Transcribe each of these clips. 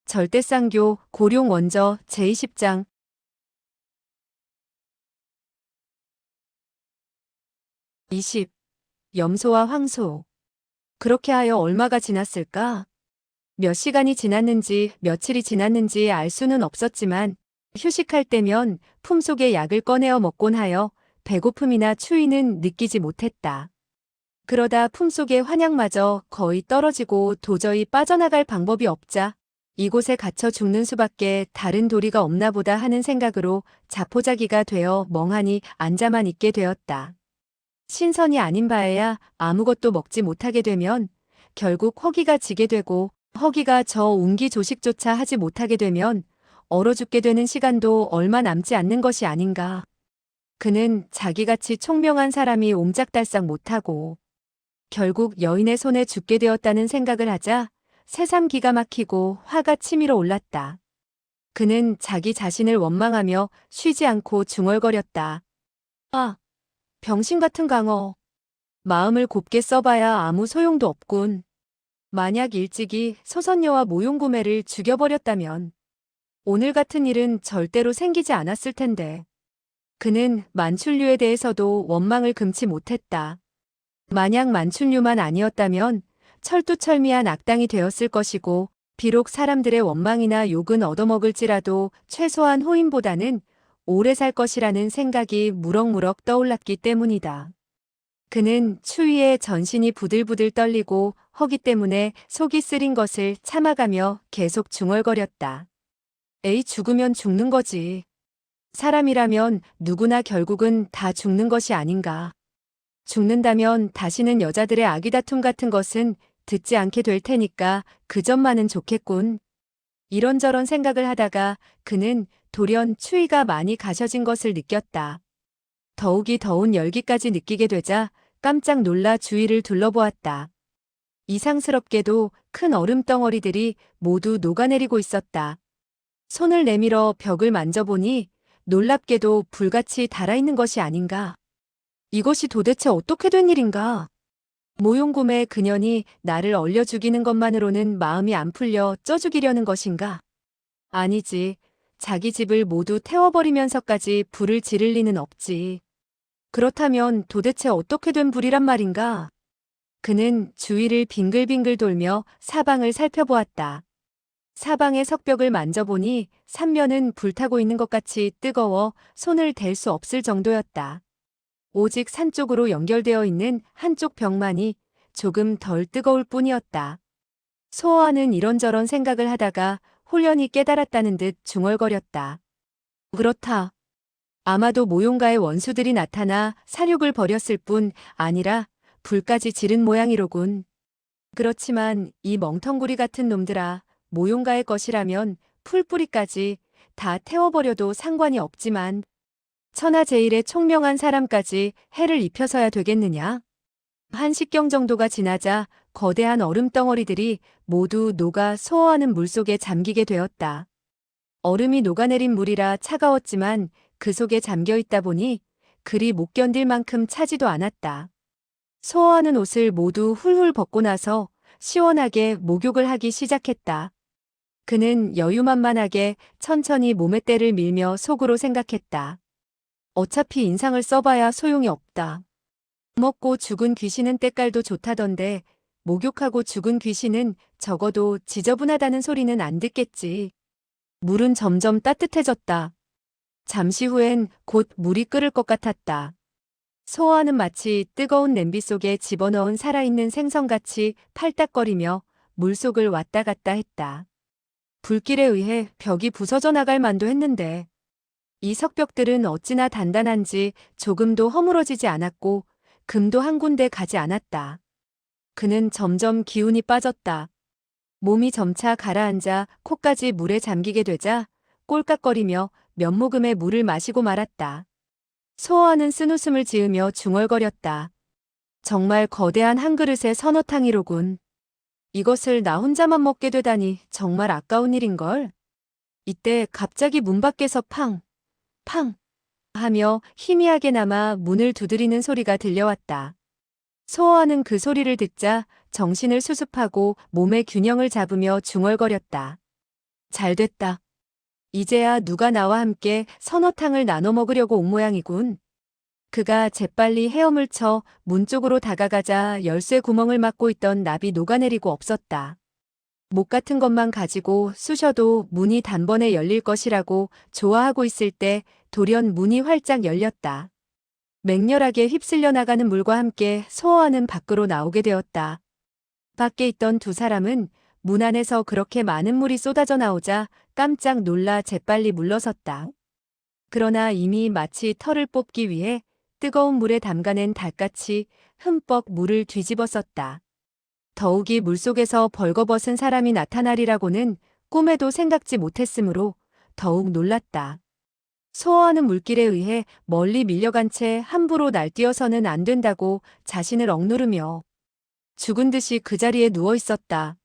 절대쌍교 고룡 원저 제20장 염소와 황소. 그렇게 하여 얼마가 지났을까? 몇 시간이 지났는지 며칠이 지났는지 알 수는 없었지만 휴식할 때면 품속에 약을 꺼내어 먹곤 하여 배고픔이나 추위는 느끼지 못했다. 그러다 품속의 환약마저 거의 떨어지고 도저히 빠져나갈 방법이 없자 이곳에 갇혀 죽는 수밖에 다른 도리가 없나 보다 하는 생각으로 자포자기가 되어 멍하니 앉아만 있게 되었다. 신선이 아닌 바에야 아무것도 먹지 못하게 되면 결국 허기가 지게 되고 허기가 저 웅기 조식조차 하지 못하게 되면 얼어 죽게 되는 시간도 얼마 남지 않는 것이 아닌가. 그는 자기같이 총명한 사람이 옴짝달싹 못하고 결국 여인의 손에 죽게 되었다는 생각을 하자 새삼 기가 막히고 화가 치밀어 올랐다. 그는 자기 자신을 원망하며 쉬지 않고 중얼거렸다. 아, 병신 같은 강어. 마음을 곱게 써봐야 아무 소용도 없군. 만약 일찍이 소선녀와 모용구매를 죽여버렸다면 오늘 같은 일은 절대로 생기지 않았을 텐데. 그는 만춘류에 대해서도 원망을 금치 못했다. 만약 만춘류만 아니었다면 철두철미한 악당이 되었을 것이고 비록 사람들의 원망이나 욕은 얻어먹을지라도 최소한 호인보다는 오래 살 것이라는 생각이 무럭무럭 떠올랐기 때문이다. 그는 추위에 전신이 부들부들 떨리고 허기 때문에 속이 쓰린 것을 참아가며 계속 중얼거렸다. 에이, 죽으면 죽는 거지. 사람이라면 누구나 결국은 다 죽는 것이 아닌가. 죽는다면 다시는 여자들의 아귀다툼 같은 것은 듣지 않게 될 테니까 그 점만은 좋겠군. 이런저런 생각을 하다가 그는 돌연 추위가 많이 가셔진 것을 느꼈다. 더욱이 더운 열기까지 느끼게 되자 깜짝 놀라 주위를 둘러보았다. 이상스럽게도 큰 얼음덩어리들이 모두 녹아내리고 있었다. 손을 내밀어 벽을 만져보니 놀랍게도 불같이 달아있는 것이 아닌가. 이것이 도대체 어떻게 된 일인가? 모용곰의 그년이 나를 얼려 죽이는 것만으로는 마음이 안 풀려 쪄 죽이려는 것인가? 아니지. 자기 집을 모두 태워버리면서까지 불을 지를 리는 없지. 그렇다면 도대체 어떻게 된 불이란 말인가? 그는 주위를 빙글빙글 돌며 사방을 살펴보았다. 사방의 석벽을 만져보니 삼면은 불타고 있는 것 같이 뜨거워 손을 댈 수 없을 정도였다. 오직 산 쪽으로 연결되어 있는 한쪽 벽만이 조금 덜 뜨거울 뿐이었다. 소어아는 이런저런 생각을 하다가 홀연히 깨달았다는 듯 중얼거렸다. 그렇다. 아마도 모용가의 원수들이 나타나 사륙을 벌였을 뿐 아니라 불까지 지른 모양이로군. 그렇지만 이 멍텅구리 같은 놈들아, 모용가의 것이라면 풀뿌리까지 다 태워버려도 상관이 없지만 천하제일의 총명한 사람까지 해를 입혀서야 되겠느냐? 한 식경 정도가 지나자 거대한 얼음덩어리들이 모두 녹아 소어하는 물속에 잠기게 되었다. 얼음이 녹아내린 물이라 차가웠지만 그 속에 잠겨 있다 보니 그리 못 견딜 만큼 차지도 않았다. 소어하는 옷을 모두 훌훌 벗고 나서 시원하게 목욕을 하기 시작했다. 그는 여유만만하게 천천히 몸의 때를 밀며 속으로 생각했다. 어차피 인상을 써봐야 소용이 없다. 먹고 죽은 귀신은 때깔도 좋다던데 목욕하고 죽은 귀신은 적어도 지저분하다는 소리는 안 듣겠지. 물은 점점 따뜻해졌다. 잠시 후엔 곧 물이 끓을 것 같았다. 소어는 마치 뜨거운 냄비 속에 집어넣은 살아있는 생선같이 팔딱거리며 물속을 왔다 갔다 했다. 불길에 의해 벽이 부서져 나갈 만도 했는데 이 석벽들은 어찌나 단단한지 조금도 허물어지지 않았고 금도 한 군데 가지 않았다. 그는 점점 기운이 빠졌다. 몸이 점차 가라앉아 코까지 물에 잠기게 되자 꼴깍거리며 몇 모금의 물을 마시고 말았다. 소어하는 쓴웃음을 지으며 중얼거렸다. 정말 거대한 한 그릇의 선어탕이로군. 이것을 나 혼자만 먹게 되다니 정말 아까운 일인걸. 이때 갑자기 문 밖에서 팡! 팡! 하며 희미하게나마 문을 두드리는 소리가 들려왔다. 소어하는 그 소리를 듣자 정신을 수습하고 몸의 균형을 잡으며 중얼거렸다. 잘 됐다. 이제야 누가 나와 함께 선어탕을 나눠 먹으려고 온 모양이군. 그가 재빨리 헤엄을 쳐 문 쪽으로 다가가자 열쇠 구멍을 막고 있던 납이 녹아내리고 없었다. 목 같은 것만 가지고 쑤셔도 문이 단번에 열릴 것이라고 좋아하고 있을 때 돌연 문이 활짝 열렸다. 맹렬하게 휩쓸려 나가는 물과 함께 소어하는 밖으로 나오게 되었다. 밖에 있던 두 사람은 문 안에서 그렇게 많은 물이 쏟아져 나오자 깜짝 놀라 재빨리 물러섰다. 그러나 이미 마치 털을 뽑기 위해 뜨거운 물에 담가낸 닭같이 흠뻑 물을 뒤집어 썼다. 더욱이 물속에서 벌거벗은 사람이 나타나리라고는 꿈에도 생각지 못했으므로 더욱 놀랐다. 소어하는 물길에 의해 멀리 밀려간 채 함부로 날뛰어서는 안 된다고 자신을 억누르며 죽은 듯이 그 자리에 누워 있었다.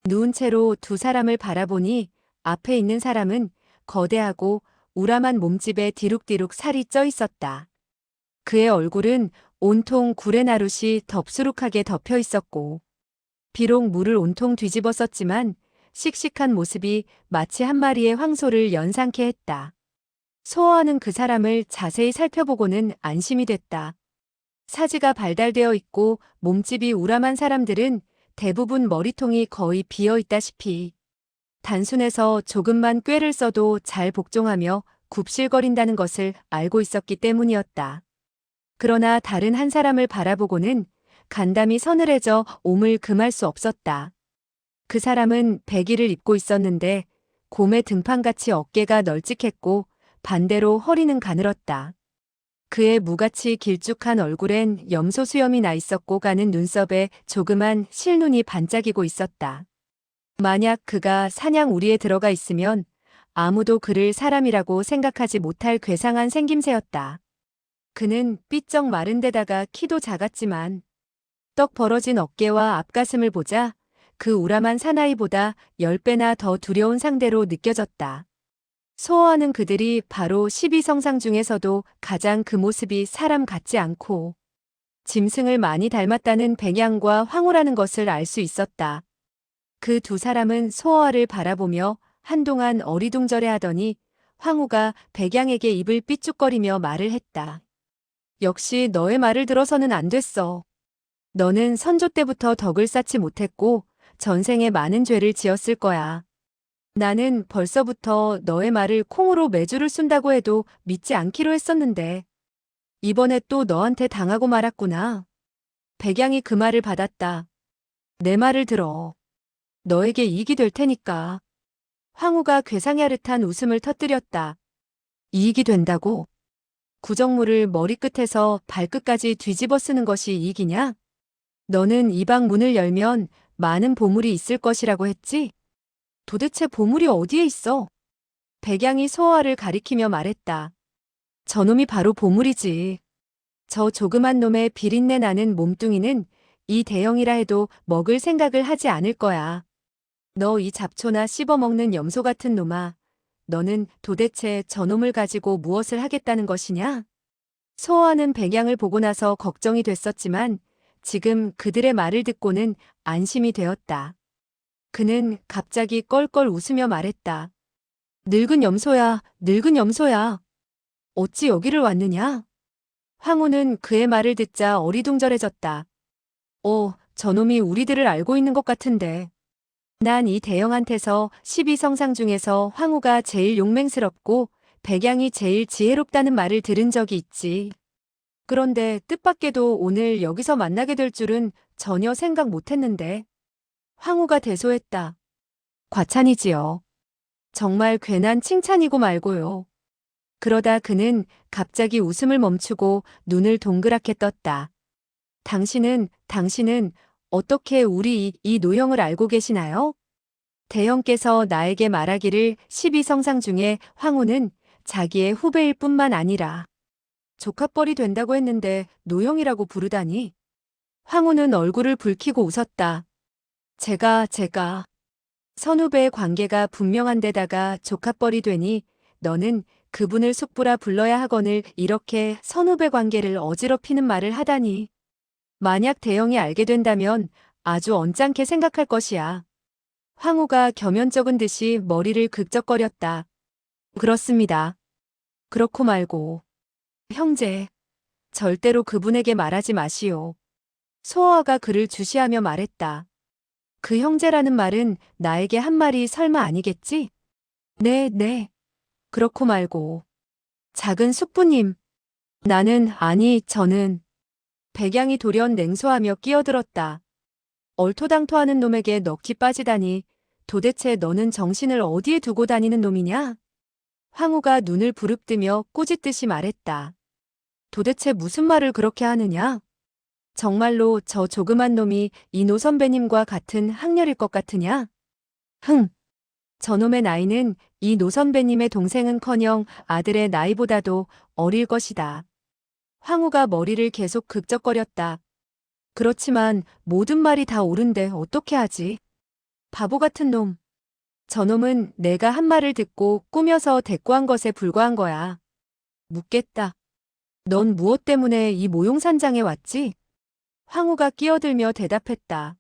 누운 채로 두 사람을 바라보니 앞에 있는 사람은 거대하고 우람한 몸집에 디룩디룩 살이 쪄 있었다. 그의 얼굴은 온통 구레나룻이 덥수룩하게 덮여 있었고 비록 물을 온통 뒤집어 썼지만 씩씩한 모습이 마치 한 마리의 황소를 연상케 했다. 소어하는 그 사람을 자세히 살펴보고는 안심이 됐다. 사지가 발달되어 있고 몸집이 우람한 사람들은 대부분 머리통이 거의 비어 있다시피 단순해서 조금만 꾀를 써도 잘 복종하며 굽실거린다는 것을 알고 있었기 때문이었다. 그러나 다른 한 사람을 바라보고는 간담이 서늘해져 옴을 금할 수 없었다. 그 사람은 백의를 입고 있었는데 곰의 등판같이 어깨가 널찍했고 반대로 허리는 가늘었다. 그의 무같이 길쭉한 얼굴엔 염소 수염이 나 있었고 가는 눈썹에 조그만 실눈이 반짝이고 있었다. 만약 그가 사냥 우리에 들어가 있으면 아무도 그를 사람이라고 생각하지 못할 괴상한 생김새였다. 그는 삐쩍 마른 데다가 키도 작았지만 떡 벌어진 어깨와 앞가슴을 보자 그 우람한 사나이보다 10배나 더 두려운 상대로 느껴졌다. 소어하는 그들이 바로 12성상 중에서도 가장 그 모습이 사람 같지 않고 짐승을 많이 닮았다는 백양과 황후라는 것을 알 수 있었다. 그 두 사람은 소어를 바라보며 한동안 어리둥절해 하더니 황후가 백양에게 입을 삐죽거리며 말을 했다. 역시 너의 말을 들어서는 안 됐어. 너는 선조 때부터 덕을 쌓지 못했고 전생에 많은 죄를 지었을 거야. 나는 벌써부터 너의 말을 콩으로 매주를 쓴다고 해도 믿지 않기로 했었는데 이번에 또 너한테 당하고 말았구나. 백양이 그 말을 받았다. 내 말을 들어. 너에게 이익이 될 테니까. 황후가 괴상야릇한 웃음을 터뜨렸다. 이익이 된다고? 구정물을 머리끝에서 발끝까지 뒤집어 쓰는 것이 이익이냐? 너는 이 방 문을 열면 많은 보물이 있을 것이라고 했지? 도대체 보물이 어디에 있어? 백양이 소어를 가리키며 말했다. 저놈이 바로 보물이지. 저 조그만 놈의 비린내 나는 몸뚱이는 이 대형이라 해도 먹을 생각을 하지 않을 거야. 너 이 잡초나 씹어먹는 염소 같은 놈아. 너는 도대체 저놈을 가지고 무엇을 하겠다는 것이냐? 소어하는 백양을 보고 나서 걱정이 됐었지만 지금 그들의 말을 듣고는 안심이 되었다. 그는 갑자기 껄껄 웃으며 말했다. 늙은 염소야, 늙은 염소야. 어찌 여기를 왔느냐? 황후는 그의 말을 듣자 어리둥절해졌다. 저놈이 우리들을 알고 있는 것 같은데. 난 이 대형한테서 12성상 중에서 황후가 제일 용맹스럽고 백양이 제일 지혜롭다는 말을 들은 적이 있지. 그런데 뜻밖에도 오늘 여기서 만나게 될 줄은 전혀 생각 못했는데. 황후가 대소했다. 과찬이지요. 정말 괜한 칭찬이고 말고요. 그러다 그는 갑자기 웃음을 멈추고 눈을 동그랗게 떴다. 당신은 어떻게 우리 이 노형을 알고 계시나요? 대형께서 나에게 말하기를 12성상 중에 황후는 자기의 후배일 뿐만 아니라 조카뻘이 된다고 했는데 노형이라고 부르다니. 황후는 얼굴을 붉히고 웃었다. 제가 선후배의 관계가 분명한 데다가 조카뻘이 되니 너는 그분을 숙부라 불러야 하거늘 이렇게 선후배 관계를 어지럽히는 말을 하다니. 만약 대형이 알게 된다면 아주 언짢게 생각할 것이야. 황후가 겸연쩍은 듯이 머리를 극적거렸다. 그렇습니다. 그렇고 말고. 형제, 절대로 그분에게 말하지 마시오. 소아가 그를 주시하며 말했다. 그 형제라는 말은 나에게 한 말이 설마 아니겠지? 네, 네. 그렇고 말고. 작은 숙부님. 저는. 백양이 돌연 냉소하며 끼어들었다. 얼토당토하는 놈에게 넋이 빠지다니. 도대체 너는 정신을 어디에 두고 다니는 놈이냐? 황후가 눈을 부릅뜨며 꾸짖듯이 말했다. 도대체 무슨 말을 그렇게 하느냐? 정말로 저 조그만 놈이 이노 선배님과 같은 학렬일 것 같으냐? 흥! 저놈의 나이는 이 노 선배님의 동생은커녕 아들의 나이보다도 어릴 것이다. 황후가 머리를 계속 극적거렸다. 그렇지만 모든 말이 다 옳은데 어떻게 하지? 바보 같은 놈. 저놈은 내가 한 말을 듣고 꾸며서 대꾸한 것에 불과한 거야. 묻겠다. 넌 무엇 때문에 이 모용산장에 왔지? 황후가 끼어들며 대답했다.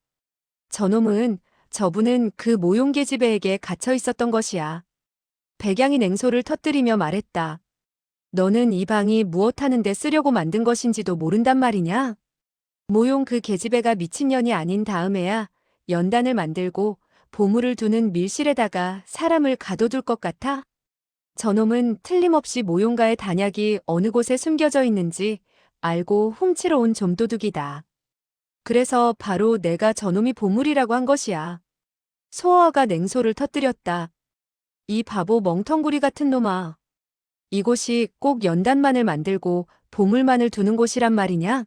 저분은 그 모용계집애에게 갇혀 있었던 것이야. 백양이 냉소를 터뜨리며 말했다. 너는 이 방이 무엇 하는데 쓰려고 만든 것인지도 모른단 말이냐? 모용 그 계집애가 미친년이 아닌 다음에야 연단을 만들고 보물을 두는 밀실에다가 사람을 가둬둘 것 같아? 저놈은 틀림없이 모용가의 단약이 어느 곳에 숨겨져 있는지 알고 훔치러 온 좀도둑이다. 그래서 바로 내가 저놈이 보물이라고 한 것이야. 소어가 냉소를 터뜨렸다. 이 바보 멍텅구리 같은 놈아. 이곳이 꼭 연단만을 만들고 보물만을 두는 곳이란 말이냐?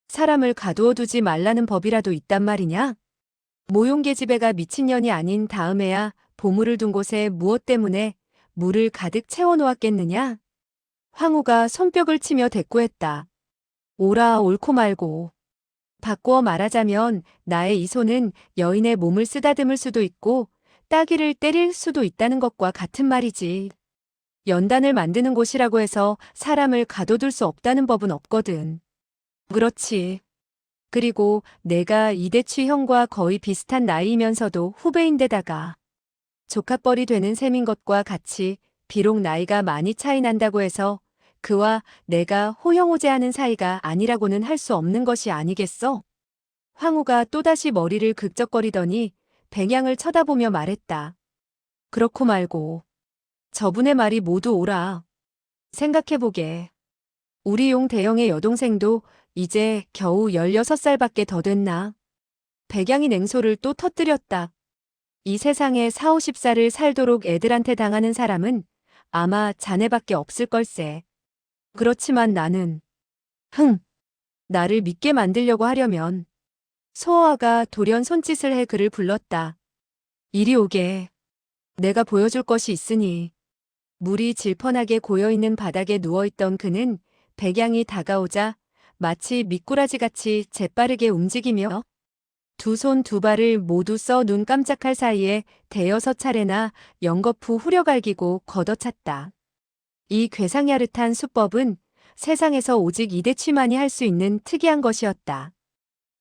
사람을 가두어 두지 말라는 법이라도 있단 말이냐? 모용계집애가 미친년이 아닌 다음에야 보물을 둔 곳에 무엇 때문에 물을 가득 채워놓았겠느냐? 황후가 손뼉을 치며 대꾸했다. 오라 옳고 말고. 바꾸어 말하자면 나의 이 손은 여인의 몸을 쓰다듬을 수도 있고 따귀를 때릴 수도 있다는 것과 같은 말이지. 연단을 만드는 곳이라고 해서 사람을 가둬둘 수 없다는 법은 없거든. 그렇지. 그리고 내가 이대취 형과 거의 비슷한 나이이면서도 후배인데다가 조카뻘이 되는 셈인 것과 같이 비록 나이가 많이 차이 난다고 해서 그와 내가 호형호재하는 사이가 아니라고는 할 수 없는 것이 아니겠어? 황후가 또다시 머리를 극적거리더니 백양을 쳐다보며 말했다. 그렇고 말고. 저분의 말이 모두 옳아. 생각해보게. 우리 용 대형의 여동생도 이제 겨우 16살밖에 더 됐나? 백양이 냉소를 또 터뜨렸다. 이 세상에 40~50살을 살도록 애들한테 당하는 사람은 아마 자네밖에 없을 걸세. 그렇지만 나는 나를 믿게 만들려고 하려면 소어아가 돌연 손짓을 해 그를 불렀다. 이리 오게. 내가 보여줄 것이 있으니. 물이 질펀하게 고여있는 바닥에 누워있던 그는 백양이 다가오자 마치 미꾸라지같이 재빠르게 움직이며 두 손 두 발을 모두 써 눈 깜짝할 사이에 대여섯 차례나 연거푸 후려갈기고 걷어찼다. 이 괴상야릇한 수법은 세상에서 오직 이대취만이 할 수 있는 특이한 것이었다.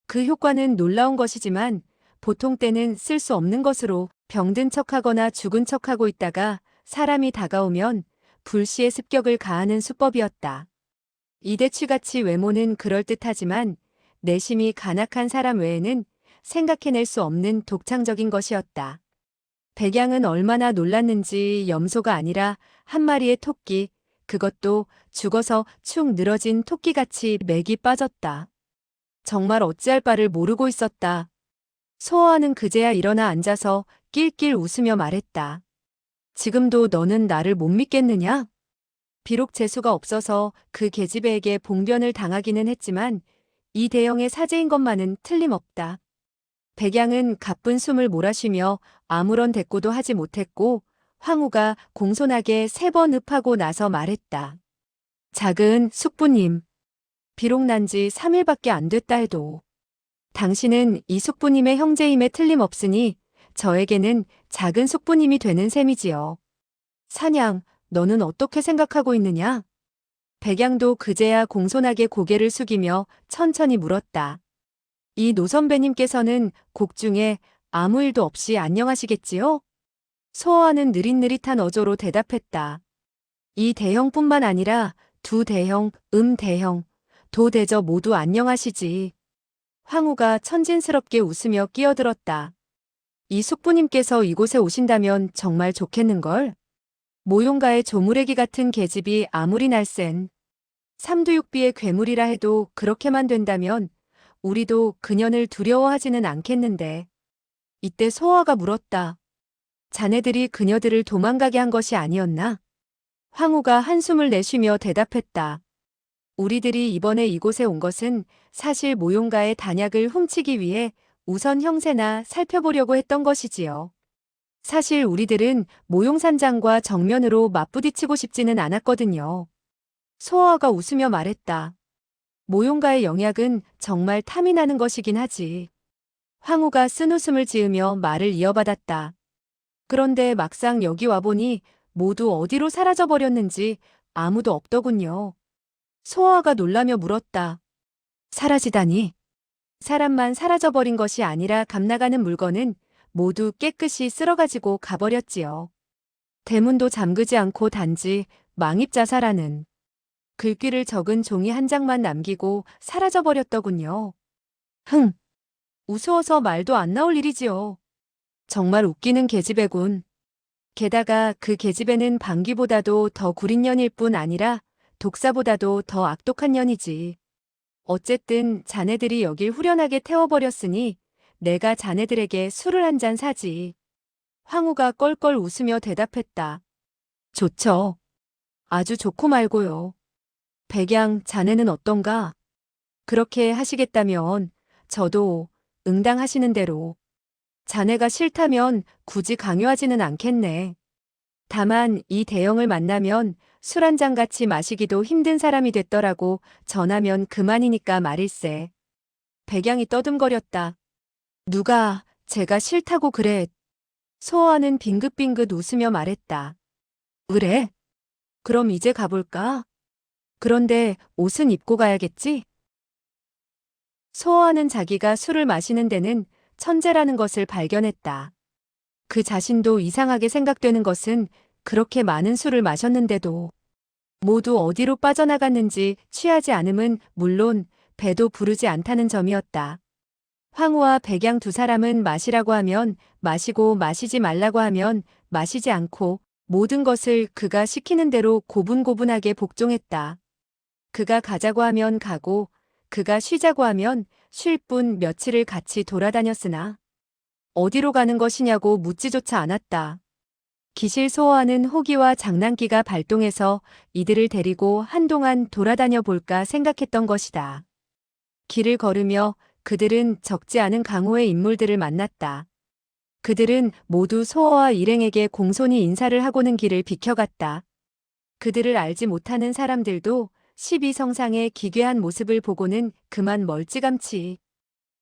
그 효과는 놀라운 것이지만 보통 때는 쓸 수 없는 것으로 병든 척하거나 죽은 척하고 있다가 사람이 다가오면 불시의 습격을 가하는 수법이었다. 이대취같이 외모는 그럴듯하지만 내심이 간악한 사람 외에는 생각해낼 수 없는 독창적인 것이었다. 백양은 얼마나 놀랐는지 염소가 아니라 한 마리의 토끼, 그것도 죽어서 축 늘어진 토끼같이 맥이 빠졌다. 정말 어찌할 바를 모르고 있었다. 소어아는 그제야 일어나 앉아서 낄낄 웃으며 말했다. 지금도 너는 나를 못 믿겠느냐? 비록 재수가 없어서 그 계집애에게 봉변을 당하기는 했지만 이 대형의 사제인 것만은 틀림없다. 백양은 가쁜 숨을 몰아쉬며 아무런 대꾸도 하지 못했고 황후가 공손하게 3번 읍하고 나서 말했다. 작은 숙부님. 비록 난 지 3일밖에 안 됐다 해도 당신은 이 숙부님의 형제임에 틀림없으니 저에게는 작은 숙부님이 되는 셈이지요. 사냥, 너는 어떻게 생각하고 있느냐? 백양도 그제야 공손하게 고개를 숙이며 천천히 물었다. 이 노 선배님께서는 곡 중에 아무 일도 없이 안녕하시겠지요? 소호와는 느릿느릿한 어조로 대답했다. 이 대형뿐만 아니라 두 대형, 대형, 도대저 모두 안녕하시지. 황후가 천진스럽게 웃으며 끼어들었다. 이 숙부님께서 이곳에 오신다면 정말 좋겠는걸? 모용가의 조무래기 같은 계집이 아무리 날쌘 삼두육비의 괴물이라 해도 그렇게만 된다면 우리도 그년을 두려워하지는 않겠는데. 이때 소호와가 물었다. 자네들이 그녀들을 도망가게 한 것이 아니었나? 황후가 한숨을 내쉬며 대답했다. 우리들이 이번에 이곳에 온 것은 사실 모용가의 단약을 훔치기 위해 우선 형세나 살펴보려고 했던 것이지요. 사실 우리들은 모용산장과 정면으로 맞부딪히고 싶지는 않았거든요. 소호와가 웃으며 말했다. 모용가의 영약은 정말 탐이 나는 것이긴 하지. 황후가 쓴웃음을 지으며 말을 이어받았다. 그런데 막상 여기 와보니 모두 어디로 사라져버렸는지 아무도 없더군요. 소호와가 놀라며 물었다. 사라지다니. 사람만 사라져버린 것이 아니라 감나가는 물건은 모두 깨끗이 쓸어가지고 가버렸지요. 대문도 잠그지 않고 단지 망입자사라는 글귀를 적은 종이 한 장만 남기고 사라져버렸더군요. 흥, 우스워서 말도 안 나올 일이지요. 정말 웃기는 계집애군. 게다가 그 계집애는 방귀보다도 더 구린 년일 뿐 아니라 독사보다도 더 악독한 년이지. 어쨌든 자네들이 여길 후련하게 태워버렸으니 내가 자네들에게 술을 한 잔 사지. 황후가 껄껄 웃으며 대답했다. 좋죠. 아주 좋고 말고요. 백양 자네는 어떤가? 그렇게 하시겠다면 저도 응당하시는 대로. 자네가 싫다면 굳이 강요하지는 않겠네. 다만 이 대형을 만나면 술 한 잔 같이 마시기도 힘든 사람이 됐더라고 전하면 그만이니까 말일세. 백양이 떠듬거렸다. 누가 제가 싫다고 그래. 소호와는 빙긋빙긋 웃으며 말했다. 그래? 그럼 이제 가볼까? 그런데 옷은 입고 가야겠지? 소호와는 자기가 술을 마시는 데는 천재라는 것을 발견했다. 그 자신도 이상하게 생각되는 것은 그렇게 많은 술을 마셨는데도 모두 어디로 빠져나갔는지 취하지 않음은 물론 배도 부르지 않다는 점이었다. 황후와 백양 두 사람은 마시라고 하면 마시고 마시지 말라고 하면 마시지 않고 모든 것을 그가 시키는 대로 고분고분하게 복종했다. 그가 가자고 하면 가고 그가 쉬자고 하면 쉴 뿐 며칠을 같이 돌아다녔으나 어디로 가는 것이냐고 묻지조차 않았다. 기실 소호와는 호기와 장난기가 발동해서 이들을 데리고 한동안 돌아다녀 볼까 생각했던 것이다. 길을 걸으며 그들은 적지 않은 강호의 인물들을 만났다. 그들은 모두 소호와 일행에게 공손히 인사를 하고는 길을 비켜갔다. 그들을 알지 못하는 사람들도 12성상의 기괴한 모습을 보고는 그만 멀찌감치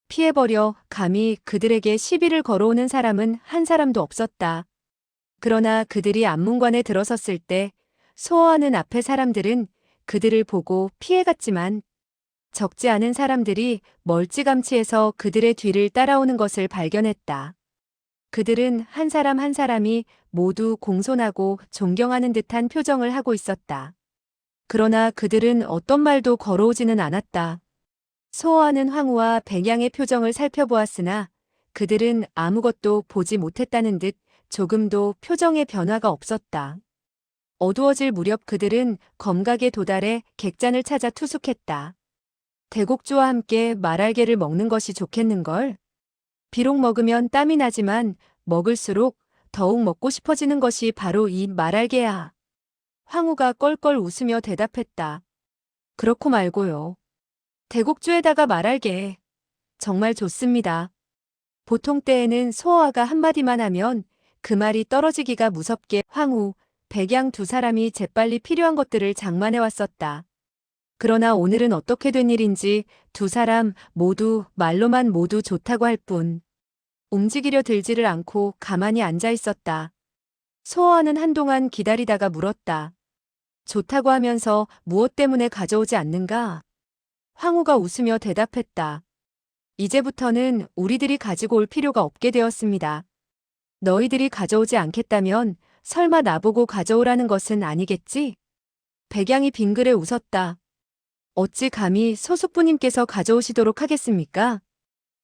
피해버려 감히 그들에게 시비를 걸어오는 사람은 한 사람도 없었다. 그러나 그들이 안문관에 들어섰을 때 소호하는 앞의 사람들은 그들을 보고 피해갔지만 적지 않은 사람들이 멀찌감치해서 그들의 뒤를 따라오는 것을 발견했다. 그들은 한 사람 한 사람이 모두 공손하고 존경하는 듯한 표정을 하고 있었다. 그러나 그들은 어떤 말도 걸어오지는 않았다. 소호하는 황후와 백양의 표정을 살펴보았으나 그들은 아무것도 보지 못했다는 듯 조금도 표정의 변화가 없었다. 어두워질 무렵 그들은 검각에 도달해 객잔을 찾아 투숙했다. 대곡주와 함께 말알개를 먹는 것이 좋겠는걸? 비록 먹으면 땀이 나지만 먹을수록 더욱 먹고 싶어지는 것이 바로 이 말알개야. 황후가 껄껄 웃으며 대답했다. 그렇고 말고요. 대곡주에다가 말알개. 정말 좋습니다. 보통 때에는 소호와가 한마디만 하면 그 말이 떨어지기가 무섭게 황후, 백양 두 사람이 재빨리 필요한 것들을 장만해 왔었다. 그러나 오늘은 어떻게 된 일인지 두 사람 모두 말로만 모두 좋다고 할 뿐 움직이려 들지를 않고 가만히 앉아 있었다. 소호와는 한동안 기다리다가 물었다. 좋다고 하면서 무엇 때문에 가져오지 않는가? 황후가 웃으며 대답했다. 이제부터는 우리들이 가지고 올 필요가 없게 되었습니다. 너희들이 가져오지 않겠다면 설마 나보고 가져오라는 것은 아니겠지? 백양이 빙그레 웃었다. 어찌 감히 소숙부님께서 가져오시도록 하겠습니까?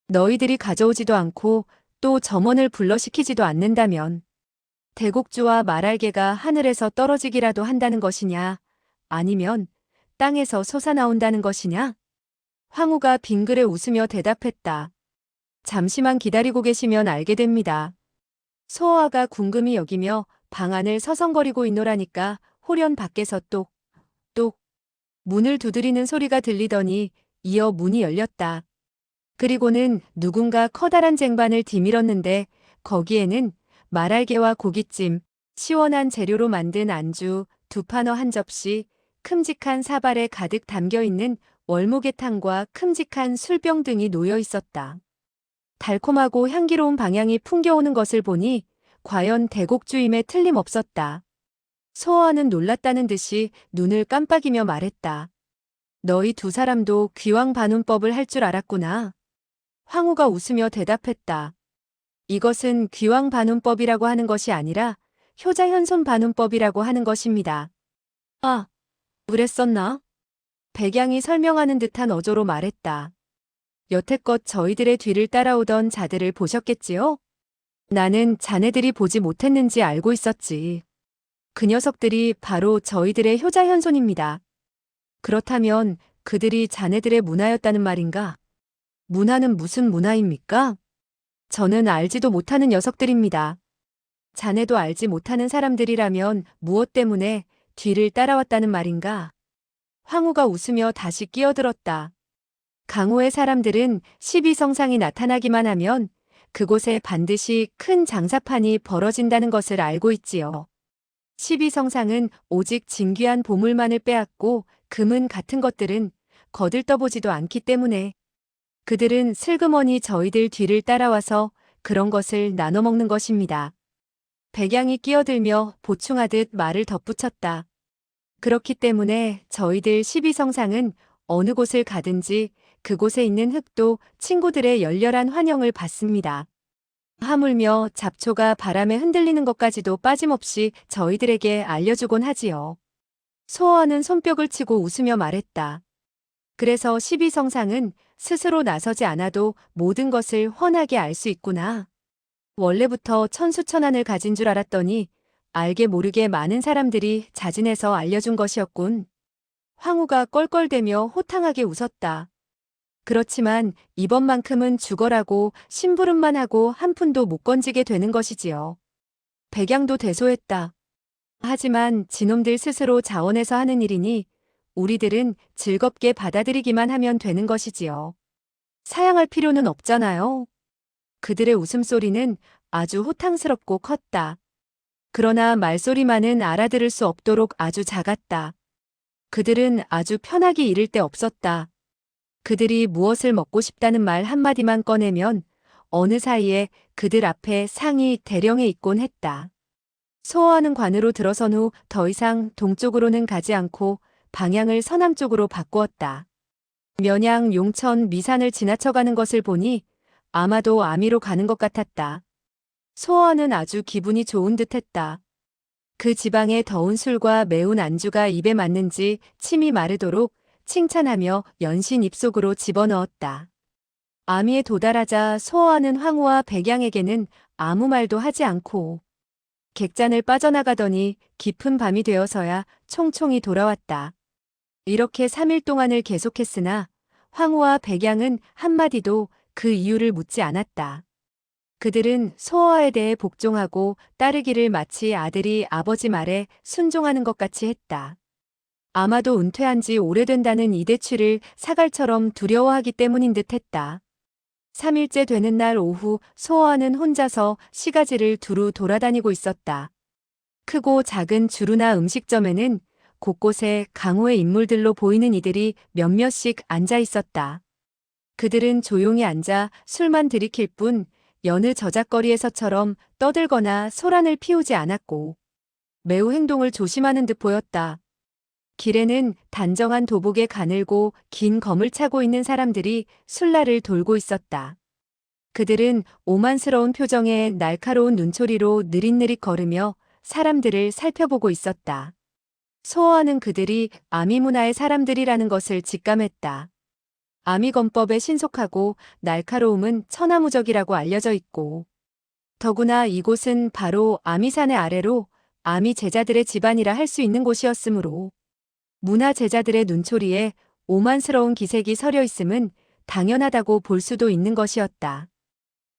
너희들이 가져오지도 않고 또 점원을 불러시키지도 않는다면 대곡주와 말알개가 하늘에서 떨어지기라도 한다는 것이냐? 아니면 땅에서 솟아나온다는 것이냐? 황후가 빙그레 웃으며 대답했다. 잠시만 기다리고 계시면 알게 됩니다. 소호아가 궁금히 여기며 방 안을 서성거리고 있노라니까 홀연 밖에서 똑똑 문을 두드리는 소리가 들리더니 이어 문이 열렸다. 그리고는 누군가 커다란 쟁반을 뒤밀었는데 거기에는 말알개와 고깃찜, 시원한 재료로 만든 안주, 두 판어 한 접시, 큼직한 사발에 가득 담겨있는 월모게탕과 큼직한 술병 등이 놓여 있었다. 달콤하고 향기로운 방향이 풍겨오는 것을 보니 과연 대곡주임에 틀림없었다. 소호아는 놀랐다는 듯이 눈을 깜빡이며 말했다. 너희 두 사람도 귀왕반운법을 할 줄 알았구나. 황후가 웃으며 대답했다. 이것은 귀왕반운법이라고 하는 것이 아니라 효자현손반운법이라고 하는 것입니다. 아, 그랬었나? 백양이 설명하는 듯한 어조로 말했다. 여태껏 저희들의 뒤를 따라오던 자들을 보셨겠지요? 나는 자네들이 보지 못했는지 알고 있었지. 그 녀석들이 바로 저희들의 효자현손입니다. 그렇다면 그들이 자네들의 문화였다는 말인가? 문화는 무슨 문화입니까? 저는 알지도 못하는 녀석들입니다. 자네도 알지 못하는 사람들이라면 무엇 때문에 뒤를 따라왔다는 말인가? 황후가 웃으며 다시 끼어들었다. 강호의 사람들은 12성상이 나타나기만 하면 그곳에 반드시 큰 장사판이 벌어진다는 것을 알고 있지요. 12성상은 오직 진귀한 보물만을 빼앗고 금은 같은 것들은 거들떠보지도 않기 때문에 그들은 슬그머니 저희들 뒤를 따라와서 그런 것을 나눠 먹는 것입니다. 백양이 끼어들며 보충하듯 말을 덧붙였다. 그렇기 때문에 저희들 12성상은 어느 곳을 가든지 그곳에 있는 흙도 친구들의 열렬한 환영을 받습니다. 하물며 잡초가 바람에 흔들리는 것까지도 빠짐없이 저희들에게 알려주곤 하지요. 소호아는 손뼉을 치고 웃으며 말했다. 그래서 12성상은 스스로 나서지 않아도 모든 것을 훤하게 알 수 있구나. 원래부터 천수천안을 가진 줄 알았더니 알게 모르게 많은 사람들이 자진해서 알려준 것이었군. 황후가 껄껄대며 호탕하게 웃었다. 그렇지만 이번만큼은 죽어라고 심부름만 하고 한 푼도 못 건지게 되는 것이지요. 백양도 대소했다. 하지만 지놈들 스스로 자원해서 하는 일이니 우리들은 즐겁게 받아들이기만 하면 되는 것이지요. 사양할 필요는 없잖아요. 그들의 웃음소리는 아주 호탕스럽고 컸다. 그러나 말소리만은 알아들을 수 없도록 아주 작았다. 그들은 아주 편하게 이를 데 없었다. 그들이 무엇을 먹고 싶다는 말 한마디만 꺼내면 어느 사이에 그들 앞에 상이 대령해 있곤 했다. 소호하는 관으로 들어선 후 더 이상 동쪽으로는 가지 않고 방향을 서남 쪽으로 바꾸었다. 면양 용천 미산을 지나쳐가는 것을 보니 아마도 아미로 가는 것 같았다. 소호하는 아주 기분이 좋은 듯했다. 그 지방의 더운 술과 매운 안주가 입에 맞는지 침이 마르도록 칭찬하며 연신 입속으로 집어넣었다. 아미에 도달하자 소호하는 황후와 백양에게는 아무 말도 하지 않고 객잔을 빠져나가더니 깊은 밤이 되어서야 총총히 돌아왔다. 이렇게 3일 동안을 계속했으나 황후와 백양은 한마디도 그 이유를 묻지 않았다. 그들은 소호아에 대해 복종하고 따르기를 마치 아들이 아버지 말에 순종하는 것 같이 했다. 아마도 은퇴한 지 오래된다는 이 대취를 사갈처럼 두려워하기 때문인 듯 했다. 3일째 되는 날 오후 소호아는 혼자서 시가지를 두루 돌아다니고 있었다. 크고 작은 주루나 음식점에는 곳곳에 강호의 인물들로 보이는 이들이 몇몇씩 앉아 있었다. 그들은 조용히 앉아 술만 들이킬 뿐 여느 저작거리에서처럼 떠들거나 소란을 피우지 않았고 매우 행동을 조심하는 듯 보였다. 길에는 단정한 도복에 가늘고 긴 검을 차고 있는 사람들이 술라를 돌고 있었다. 그들은 오만스러운 표정에 날카로운 눈초리로 느릿느릿 걸으며 사람들을 살펴보고 있었다. 소어하는 그들이 아미 문화의 사람들이라는 것을 직감했다. 아미 건법의 신속하고 날카로움은 천하무적이라고 알려져 있고, 더구나 이곳은 바로 아미산의 아래로 아미 제자들의 집안이라 할 수 있는 곳이었으므로 문화 제자들의 눈초리에 오만스러운 기색이 서려 있음은 당연하다고 볼 수도 있는 것이었다.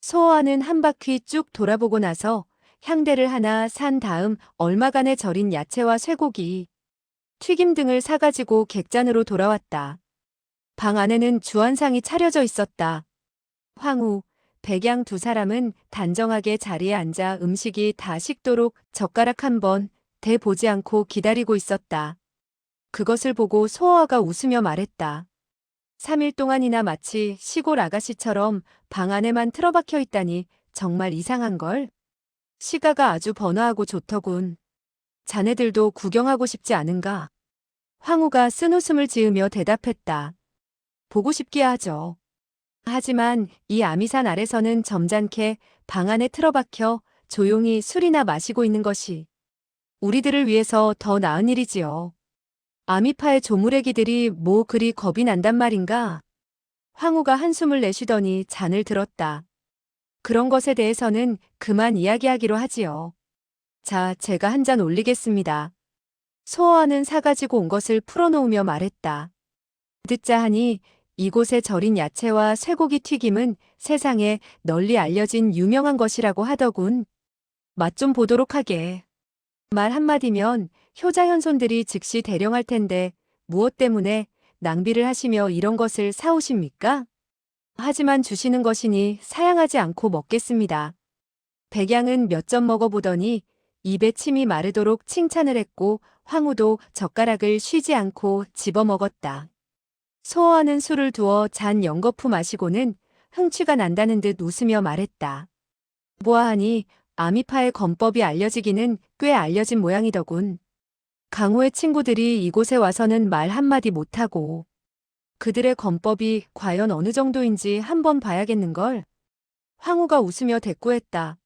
소어하는 한 바퀴 쭉 돌아보고 나서 향대를 하나 산 다음 얼마간에 절인 야채와 쇠고기, 튀김 등을 사가지고 객잔으로 돌아왔다. 방 안에는 주안상이 차려져 있었다. 황후, 백양 두 사람은 단정하게 자리에 앉아 음식이 다 식도록 젓가락 한 번 대보지 않고 기다리고 있었다. 그것을 보고 소어아가 웃으며 말했다. 3일 동안이나 마치 시골 아가씨처럼 방 안에만 틀어박혀 있다니 정말 이상한걸. 시가가 아주 번화하고 좋더군. 자네들도 구경하고 싶지 않은가? 황후가 쓴웃음을 지으며 대답했다. 보고 싶기야 하죠. 하지만 이 아미산 아래서는 점잖게 방 안에 틀어박혀 조용히 술이나 마시고 있는 것이 우리들을 위해서 더 나은 일이지요. 아미파의 조무래기들이 뭐 그리 겁이 난단 말인가? 황후가 한숨을 내쉬더니 잔을 들었다. 그런 것에 대해서는 그만 이야기하기로 하지요. 자, 제가 한 잔 올리겠습니다. 소어하는 사가지고 온 것을 풀어놓으며 말했다. 듣자 하니 이곳에 절인 야채와 쇠고기 튀김은 세상에 널리 알려진 유명한 것이라고 하더군. 맛 좀 보도록 하게. 말 한마디면 효자현손들이 즉시 대령할 텐데 무엇 때문에 낭비를 하시며 이런 것을 사오십니까? 하지만 주시는 것이니 사양하지 않고 먹겠습니다. 백양은 몇 점 먹어보더니 입에 침이 마르도록 칭찬을 했고 황후도 젓가락을 쉬지 않고 집어먹었다. 소어하는 술을 두어 잔 연거푸 마시고는 흥취가 난다는 듯 웃으며 말했다. 보아하니 아미파의 건법이 알려지기는 꽤 알려진 모양이더군. 강호의 친구들이 이곳에 와서는 말 한마디 못하고 그들의 건법이 과연 어느 정도인지 한번 봐야겠는걸. 황후가 웃으며 대꾸했다.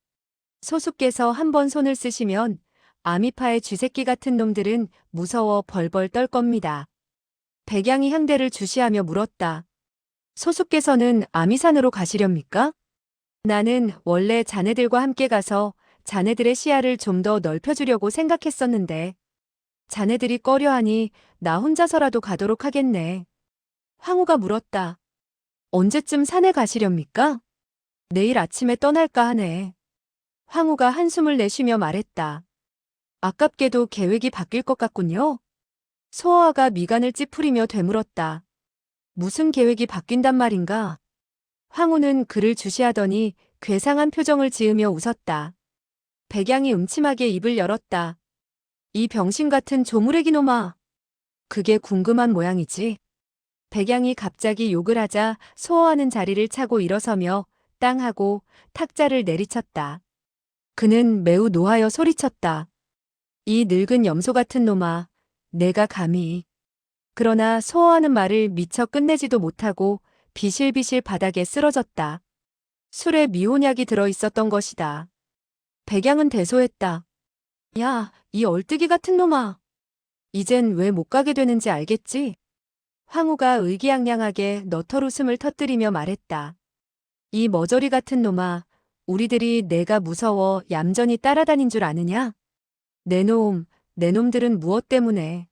소수께서 한번 손을 쓰시면 아미파의 쥐새끼 같은 놈들은 무서워 벌벌 떨 겁니다. 백양이 향대를 주시하며 물었다. 소수께서는 아미산으로 가시렵니까? 나는 원래 자네들과 함께 가서 자네들의 시야를 좀 더 넓혀주려고 생각했었는데 자네들이 꺼려하니 나 혼자서라도 가도록 하겠네. 황후가 물었다. 언제쯤 산에 가시렵니까? 내일 아침에 떠날까 하네. 황후가 한숨을 내쉬며 말했다. 아깝게도 계획이 바뀔 것 같군요. 소어아가 미간을 찌푸리며 되물었다. 무슨 계획이 바뀐단 말인가? 황후는 그를 주시하더니 괴상한 표정을 지으며 웃었다. 백양이 음침하게 입을 열었다. 이 병신 같은 조무래기 놈아. 그게 궁금한 모양이지. 백양이 갑자기 욕을 하자 소어하는 자리를 차고 일어서며 땅하고 탁자를 내리쳤다. 그는 매우 노하여 소리쳤다. 이 늙은 염소 같은 놈아, 내가 감히. 그러나 소어하는 말을 미처 끝내지도 못하고 비실비실 바닥에 쓰러졌다. 술에 미혼약이 들어 있었던 것이다. 백양은 대소했다. 야, 이 얼뜨기 같은 놈아. 이젠 왜 못 가게 되는지 알겠지? 황후가 의기양양하게 너털 웃음을 터뜨리며 말했다. 이 머저리 같은 놈아, 우리들이 내가 무서워 얌전히 따라다닌 줄 아느냐? 내 놈들은 무엇 때문에?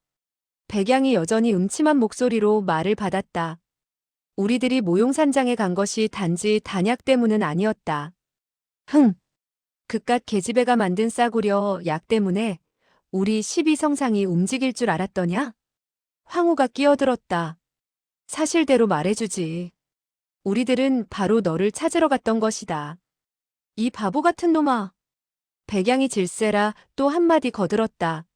백양이 여전히 음침한 목소리로 말을 받았다. 우리들이 모용산장에 간 것이 단지 단약 때문은 아니었다. 흥! 그깟 계집애가 만든 싸구려 약 때문에 우리 12성상이 움직일 줄 알았더냐? 황후가 끼어들었다. 사실대로 말해주지. 우리들은 바로 너를 찾으러 갔던 것이다. 이 바보 같은 놈아. 백양이 질세라 또 한마디 거들었다.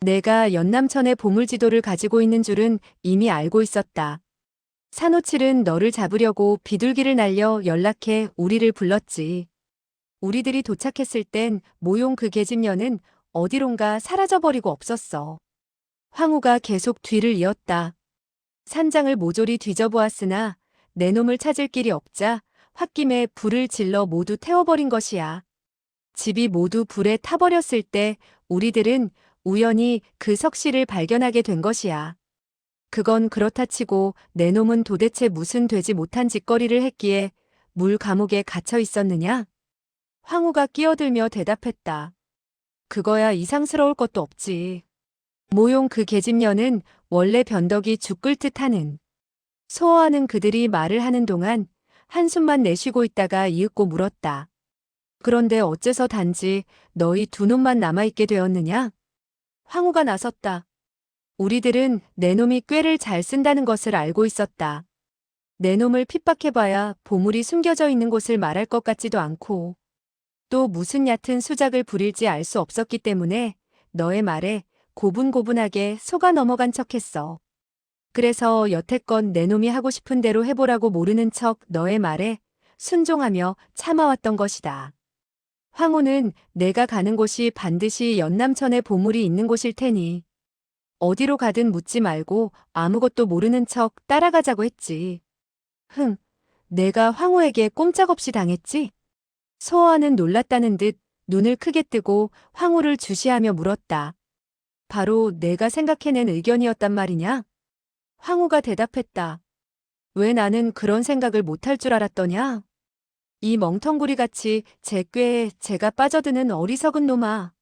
내가 연남천의 보물지도를 가지고 있는 줄은 이미 알고 있었다. 산호칠은 너를 잡으려고 비둘기를 날려 연락해 우리를 불렀지. 우리들이 도착했을 땐 모용 그 계집녀는 어디론가 사라져버리고 없었어. 황후가 계속 뒤를 이었다. 산장을 모조리 뒤져보았으나 내 놈을 찾을 길이 없자 홧김에 불을 질러 모두 태워버린 것이야. 집이 모두 불에 타버렸을 때 우리들은 우연히 그 석씨를 발견하게 된 것이야. 그건 그렇다 치고 내 놈은 도대체 무슨 되지 못한 짓거리를 했기에 물 감옥에 갇혀 있었느냐? 황후가 끼어들며 대답했다. 그거야 이상스러울 것도 없지. 모용 그 계집년은 원래 변덕이 죽을 듯 하는. 소어하는 그들이 말을 하는 동안 한숨만 내쉬고 있다가 이윽고 물었다. 그런데 어째서 단지 너희 두 놈만 남아있게 되었느냐? 황후가 나섰다. 우리들은 내 놈이 꾀를 잘 쓴다는 것을 알고 있었다. 내 놈을 핍박해봐야 보물이 숨겨져 있는 곳을 말할 것 같지도 않고 또 무슨 얕은 수작을 부릴지 알 수 없었기 때문에 너의 말에 고분고분하게 속아 넘어간 척했어. 그래서 여태껏 내 놈이 하고 싶은 대로 해보라고 모르는 척 너의 말에 순종하며 참아왔던 것이다. 황후는 내가 가는 곳이 반드시 연남천에 보물이 있는 곳일 테니 어디로 가든 묻지 말고 아무것도 모르는 척 따라가자고 했지. 흥, 내가 황후에게 꼼짝없이 당했지? 소어하는 놀랐다는 듯 눈을 크게 뜨고 황후를 주시하며 물었다. 바로 내가 생각해낸 의견이었단 말이냐? 황후가 대답했다. 왜 나는 그런 생각을 못할 줄 알았더냐? 이 멍텅구리같이 제 꾀에 제가 빠져드는 어리석은 놈아.